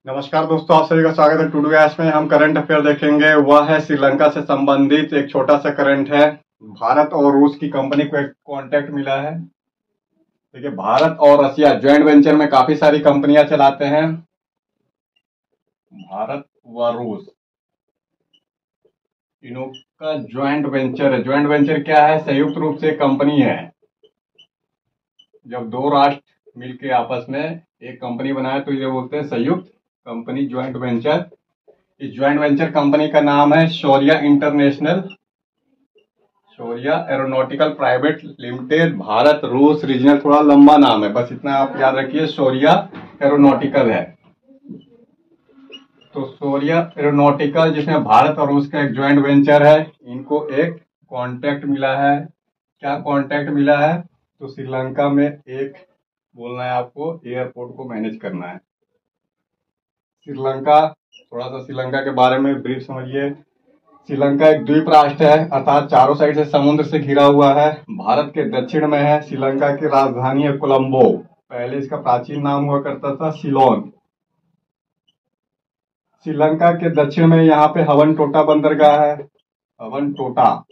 नमस्कार दोस्तों, आप सभी का स्वागत है टुडू गैस में। हम करंट अफेयर देखेंगे। वह है श्रीलंका से संबंधित एक छोटा सा करंट है। भारत और रूस की कंपनी को एक कॉन्ट्रैक्ट मिला है। देखिए, भारत और रसिया ज्वाइंट वेंचर में काफी सारी कंपनियां चलाते हैं। भारत व रूस इनों का ज्वाइंट वेंचर है। ज्वाइंट वेंचर क्या है? संयुक्त रूप से कंपनी है। जब दो राष्ट्र मिलकर आपस में एक कंपनी बनाए तो ये बोलते हैं संयुक्त कंपनी, ज्वाइंट वेंचर। इस ज्वाइंट वेंचर कंपनी का नाम है शौर्य एरोनॉटिकल प्राइवेट लिमिटेड। भारत रूस रीजनल, थोड़ा लंबा नाम है, बस इतना आप याद रखिए, शौर्य एरोनॉटिकल है। तो शौर्य एरोनॉटिकल, जिसमें भारत और रूस का एक ज्वाइंट वेंचर है, इनको एक कॉन्ट्रैक्ट मिला है। क्या कॉन्ट्रैक्ट मिला है? तो श्रीलंका में एक बोलना है आपको, एयरपोर्ट को मैनेज करना है। श्रीलंका, थोड़ा सा श्रीलंका के बारे में ब्रीफ समझिए। श्रीलंका एक द्वीप राष्ट्र है, अर्थात चारों साइड से समुद्र से घिरा हुआ है। भारत के दक्षिण में है। श्रीलंका की राजधानी है कोलंबो। पहले इसका प्राचीन नाम हुआ करता था सिलोन। श्रीलंका के दक्षिण में यहाँ पे हवन टोटा बंदरगाह है। हवन टोटा,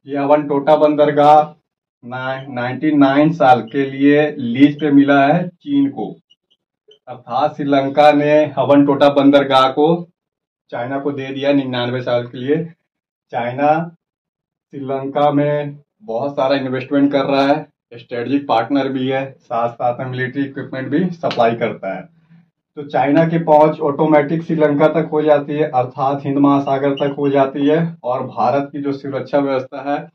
ये हवन टोटा बंदरगाह 99 साल के लिए लीज पे मिला है चीन को। अर्थात श्रीलंका ने हवन टोटा बंदरगाह को चाइना को दे दिया 99 साल के लिए। चाइना श्रीलंका में बहुत सारा इन्वेस्टमेंट कर रहा है, स्ट्रेटेजिक पार्टनर भी है, साथ साथ में मिलिट्री इक्विपमेंट भी सप्लाई करता है। तो चाइना की पहुंच ऑटोमेटिक श्रीलंका तक हो जाती है, अर्थात हिंद महासागर तक हो जाती है। और भारत की जो सुरक्षा व्यवस्था है,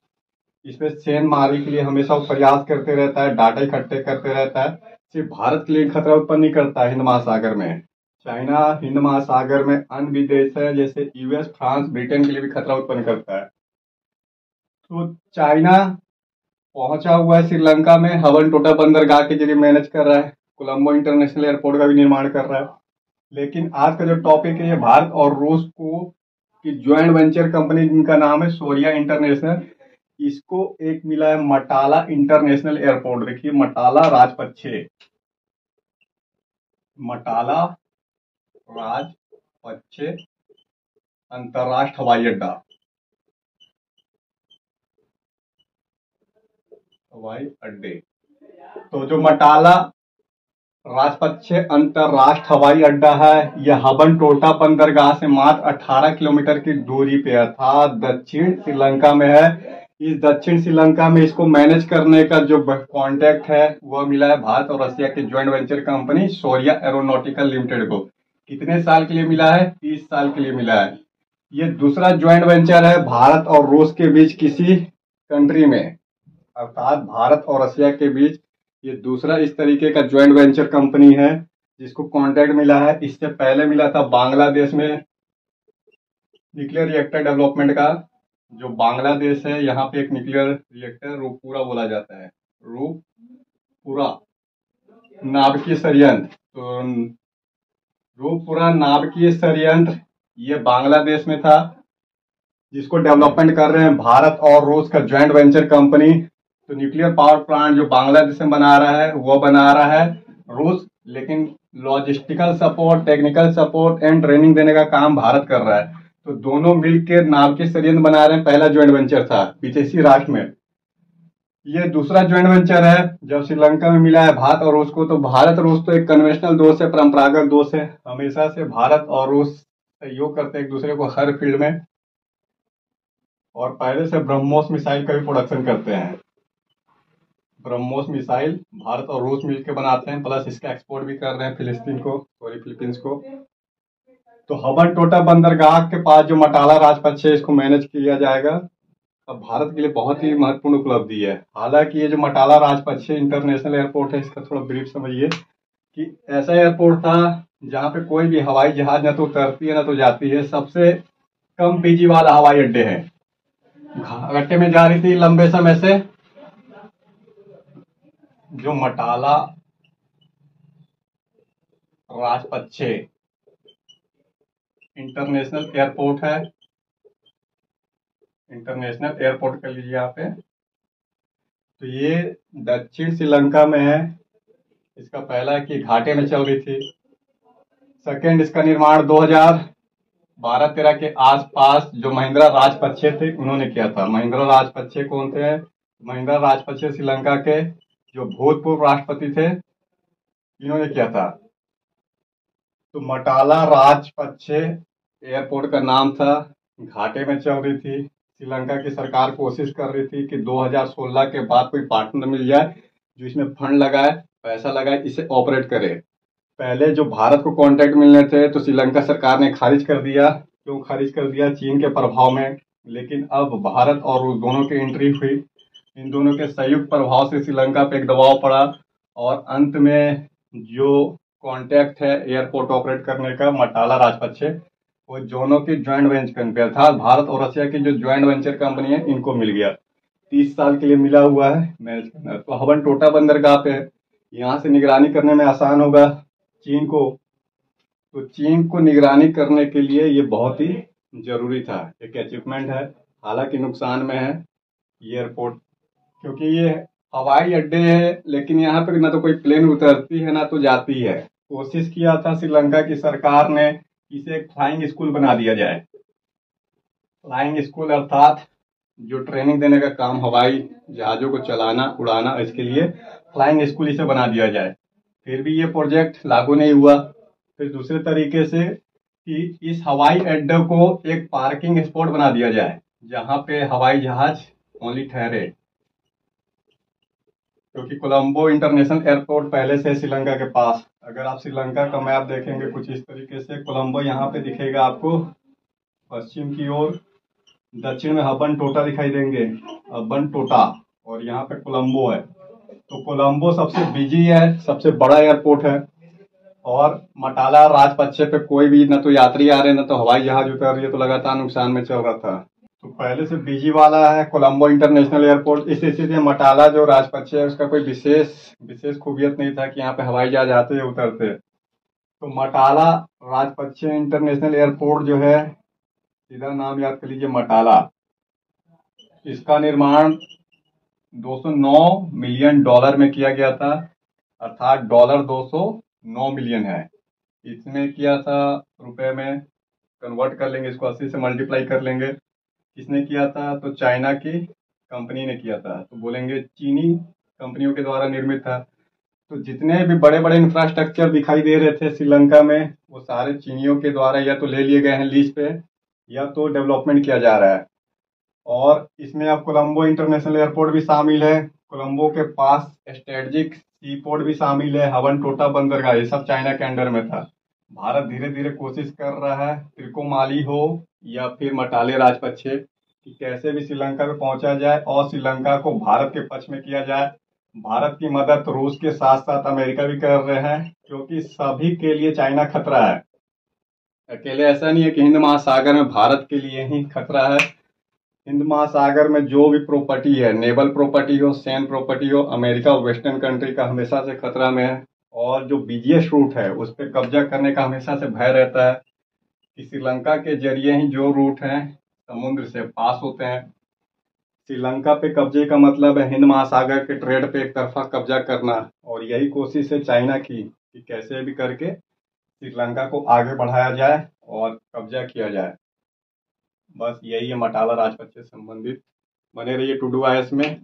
इसमें सेन मारी के लिए हमेशा वो प्रयास करते रहता है, डाटा इकट्ठे करते रहता है। सिर्फ भारत के लिए खतरा उत्पन्न नहीं करता है हिंद महासागर में। चाइना हिंद महासागर में अन्य भी देश है, जैसे यूएस, फ्रांस, ब्रिटेन के लिए भी खतरा उत्पन्न करता है। तो चाइना पहुंचा हुआ है श्रीलंका में, हवन टोटा बंदरगाह के जरिए मैनेज कर रहा है, कोलंबो इंटरनेशनल एयरपोर्ट का भी निर्माण कर रहा है। लेकिन आज का जो टॉपिक है, ये भारत और रूस को की ज्वाइंट वेंचर कंपनी, जिनका नाम है शौर्य इंटरनेशनल। इसको एक मिला है मटाला इंटरनेशनल एयरपोर्ट। देखिए, मटाला राजपक्षे, मटाला राजपक्षे अंतरराष्ट्रीय हवाई अड्डे। तो जो मटाला राजपक्षे अंतरराष्ट्रीय हवाई अड्डा है, यह हवन टोटा बंदरगाह से मात्र 18 किलोमीटर की दूरी पे, अर्थात दक्षिण श्रीलंका में है। इस दक्षिण श्रीलंका में इसको मैनेज करने का जो कॉन्ट्रैक्ट है, वह मिला है भारत और रसिया की ज्वाइंट वेंचर कंपनी शौर्य एरोनॉटिकल लिमिटेड को। कितने साल के लिए मिला है? 30 साल के लिए मिला है। ये दूसरा ज्वाइंट वेंचर है भारत और रूस के बीच किसी कंट्री में, अर्थात भारत और रसिया के बीच ये दूसरा इस तरीके का ज्वाइंट वेंचर कंपनी है जिसको कॉन्ट्रैक्ट मिला है। इससे पहले मिला था बांग्लादेश में न्यूक्लियर रिएक्टर डेवलपमेंट का। जो बांग्लादेश है, यहाँ पे एक न्यूक्लियर रिएक्टर रूपपुरा बोला जाता है, रूपपुरा नाभिकीय संयंत्र। तो रूपपुरा नाभिकीय संयंत्र ये बांग्लादेश में था, जिसको डेवलपमेंट कर रहे हैं भारत और रूस का ज्वाइंट वेंचर कंपनी। तो न्यूक्लियर पावर प्लांट जो बांग्लादेश में बना रहा है, वो बना रहा है रूस, लेकिन logistical support, technical support and training देने का काम भारत कर रहा है। तो दोनों मिलकर नाभिकीय संयंत्र बना रहे हैं। पहला ज्वाइंट वेंचर था विदेशी राष्ट्र में, ये दूसरा ज्वाइंट वेंचर है जब श्रीलंका में मिला है भारत और रूस को। तो भारत रूस तो एक कन्वेंशनल दोस्त है, परंपरागत दोस्त है। हमेशा से भारत और रूस सहयोग करते हैं एक दूसरे को हर फील्ड में, और पहले से ब्रह्मोस मिसाइल का भी प्रोडक्शन करते हैं। ब्रह्मोस मिसाइल भारत और रूस मिलकर बनाते हैं, प्लस इसका एक्सपोर्ट भी कर रहे हैं फिलीपींस को। तो हवन टोटा बंदरगाह के पास जो मटाला राजपक्षे, इसको मैनेज किया जाएगा। अब भारत के लिए बहुत ही महत्वपूर्ण उपलब्धि है। हालांकि ये जो मटाला राजपक्षे इंटरनेशनल एयरपोर्ट है, इसका थोड़ा ब्रीफ समझिए कि ऐसा एयरपोर्ट था जहाँ पे कोई भी हवाई जहाज न तो उतरती है न तो जाती है। सबसे कम पीजी वाला हवाई अड्डे है। घाटे में जा रही थी लंबे समय से। जो मटाला राजपक्षे इंटरनेशनल एयरपोर्ट है, इंटरनेशनल एयरपोर्ट कर लीजिए यहाँ पे। तो ये दक्षिण श्रीलंका में है। इसका पहला है कि घाटे में चल रही थी, सेकेंड, इसका निर्माण 2012-13 के आसपास जो महिंद्रा राजपक्षे थे उन्होंने किया था। महिंद्रा राजपक्षे कौन थे? महिंद्रा राजपक्षे श्रीलंका के जो भूतपूर्व राष्ट्रपति थे, इन्होंने किया था। तो मटाला राजपक्षे एयरपोर्ट का नाम था, घाटे में चल रही थी। श्रीलंका की सरकार कोशिश कर रही थी कि 2016 के बाद कोई पार्टनर मिल जाए जो इसमें फंड लगाए, पैसा लगाए, इसे ऑपरेट करे। पहले जो भारत को कॉन्ट्रैक्ट मिलने थे तो श्रीलंका सरकार ने खारिज कर दिया। क्यों खारिज कर दिया? चीन के प्रभाव में। लेकिन अब भारत और रूस दोनों की एंट्री हुई, इन दोनों के संयुक्त प्रभाव से श्रीलंका पे एक दबाव पड़ा और अंत में जो कॉन्ट्रैक्ट है एयरपोर्ट ऑपरेट करने का मटाला राजपक्षे, वो दोनों की ज्वाइंट वेंचर कंपनी, अर्थात भारत और रशिया की जो ज्वाइंट वेंचर कंपनी है, इनको मिल गया। 30 साल के लिए मिला हुआ है मैच करना। तो हबनटोटा बंदरगाह पे यहाँ से निगरानी करने में आसान होगा चीन को। तो चीन को निगरानी करने के लिए ये बहुत ही जरूरी था, एक अचीवमेंट है। हालांकि नुकसान में है ये एयरपोर्ट, क्योंकि ये हवाई अड्डे है, लेकिन यहाँ पे ना तो कोई प्लेन उतरती है ना तो जाती है। कोशिश किया था श्रीलंका की सरकार ने इसे एक फ्लाइंग स्कूल बना दिया जाए। फ्लाइंग स्कूल अर्थात जो ट्रेनिंग देने का काम हवाई जहाजों को चलाना, उड़ाना, इसके लिए फ्लाइंग स्कूल इसे बना दिया जाए। फिर भी ये प्रोजेक्ट लागू नहीं हुआ। फिर दूसरे तरीके से कि इस हवाई अड्डे को एक पार्किंग स्पॉट बना दिया जाए जहां पे हवाई जहाज ओनली ठहरे, क्योंकि कोलंबो इंटरनेशनल एयरपोर्ट पहले से श्रीलंका के पास। अगर आप श्रीलंका का मैप देखेंगे कुछ इस तरीके से, कोलंबो यहाँ पे दिखेगा आपको पश्चिम की ओर, दक्षिण में हबनटोटा दिखाई देंगे, हबनटोटा, और यहाँ पे कोलंबो है। तो कोलंबो सबसे बिजी है, सबसे बड़ा एयरपोर्ट है। और मटाला राजपक्षे पे कोई भी न तो यात्री आ रहे न तो हवाई जहाज उतर रही है, तो लगातार नुकसान में चल रहा था। तो पहले से बिजी वाला है कोलंबो इंटरनेशनल एयरपोर्ट। इस स्थिति में मटाला जो राजपक्षे है उसका कोई विशेष खूबियत नहीं था कि यहाँ पे हवाई जहाज आते या उतरते। तो मटाला राजपक्षे इंटरनेशनल एयरपोर्ट जो है, सीधा नाम याद कर लीजिए, मटाला। इसका निर्माण 209 मिलियन डॉलर में किया गया था, अर्थात डॉलर 209 मिलियन है। इसमें किया था, रुपए में कन्वर्ट कर लेंगे, इसको 80 से मल्टीप्लाई कर लेंगे। किसने किया था? तो चाइना की कंपनी ने किया था। तो बोलेंगे चीनी कंपनियों के द्वारा निर्मित था। तो जितने भी बड़े बड़े इंफ्रास्ट्रक्चर दिखाई दे रहे थे श्रीलंका में, वो सारे चीनियों के द्वारा या तो ले लिए गए हैं लीज पे या तो डेवलपमेंट किया जा रहा है। और इसमें अब कोलंबो इंटरनेशनल एयरपोर्ट भी शामिल है, कोलंबो के पास स्ट्रेटेजिक सी पोर्ट भी शामिल है, हबनटोटा बंदरगाह, ये सब चाइना के अंडर में था। भारत धीरे धीरे कोशिश कर रहा है, त्रिकोमाली हो या फिर मटाले राजपक्षे, कि कैसे भी श्रीलंका में पहुंचा जाए और श्रीलंका को भारत के पक्ष में किया जाए। भारत की मदद रूस के साथ साथ अमेरिका भी कर रहे हैं, क्योंकि सभी के लिए चाइना खतरा है। अकेले ऐसा नहीं है कि हिंद महासागर में भारत के लिए ही खतरा है। हिंद महासागर में जो भी प्रॉपर्टी है, नेवल प्रॉपर्टी हो, सैन्य प्रॉपर्टी हो, अमेरिका और वेस्टर्न कंट्री का हमेशा से खतरा में है। और जो बिजिएस्ट रूट है उस पर कब्जा करने का हमेशा से भय रहता है कि श्रीलंका के जरिए ही जो रूट हैं समुद्र से पास होते हैं। श्रीलंका पे कब्जे का मतलब है हिंद महासागर के ट्रेड पे एक तरफा कब्जा करना, और यही कोशिश है चाइना की कि कैसे भी करके श्रीलंका को आगे बढ़ाया जाए और कब्जा किया जाए। बस यही है मटाला राजपक्षे से संबंधित। बने रहिए टुडू आईएएस में।